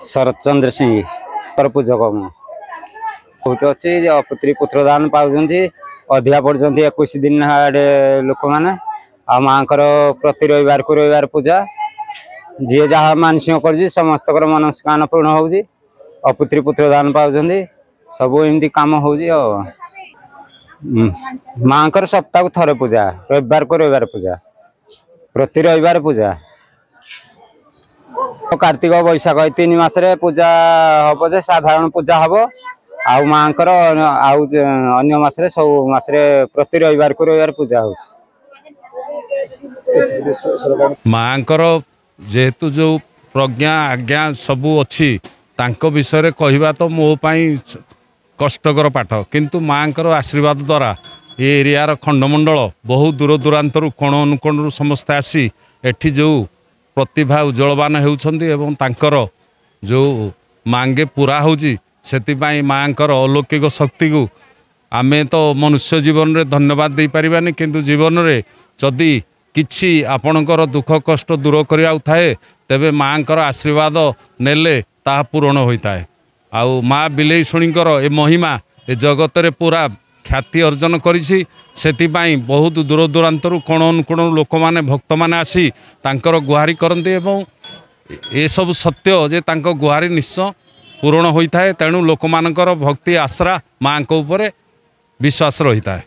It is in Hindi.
शरत चंद्र सिंह पर पूजक बहुत अच्छी पुत्री पुत्रदान पाँच अधिका पड़ते 21 दिन लोक मैंने आ माँ प्रति रविवार को रविवार पूजा जी जहाँ मानसिक कर समस्त मनस्कामना पूर्ण हो पुत्री पुत्रदान पाँच सब एमती कम हो माँ सप्ताह को थरे पूजा रविवार को रविवार पूजा प्रति रविवार पूजा कार्तिक बैशाख 3 मासरे पूजा हम जे साधारण पूजा हम आ माँ अन्य मासरे सब मासरे प्रति रविवार को रविवार पूजा हो माँ जेहेतु जो प्रज्ञा आज्ञा सबू अच्छी तांको विषय कहवा तो मो पाई कष्टकर पाठ किंतु माँ आशीर्वाद द्वारा ये एरियार खंडमंडल बहुत दूर दूरांतर कोण अनुकोण समस्ते आसी एठी जो प्रतिभा उज्जवलवान होउछंती एवं तांकर जो मांगे पूरा होउची सेतिपाई माँकर अलौकिक शक्ति को आमे तो मनुष्य जीवन रे धन्यवाद दे परिबानी किंतु जीवन रे जदि किछि आपणकर दुख कष्ट दूर करिया थाए तेबे माँकर आशीर्वाद नेले ता पूरण होइताए आउ माँ बिलेई शुणीकर ए महिमा ए जगत रे पूरा ख्याति अर्जन करिछि सेतिपाई बहुत दूर दूरांतर कोण अनुकोण लोक माने भक्त माने आसी तांकर गुहारी करते एवं ए सब सत्य जे तांको गुहारी निश्चय पूरण होता है तेणु लोक मानकर भक्ति आश्रा माँ को ऊपर विश्वास रही है।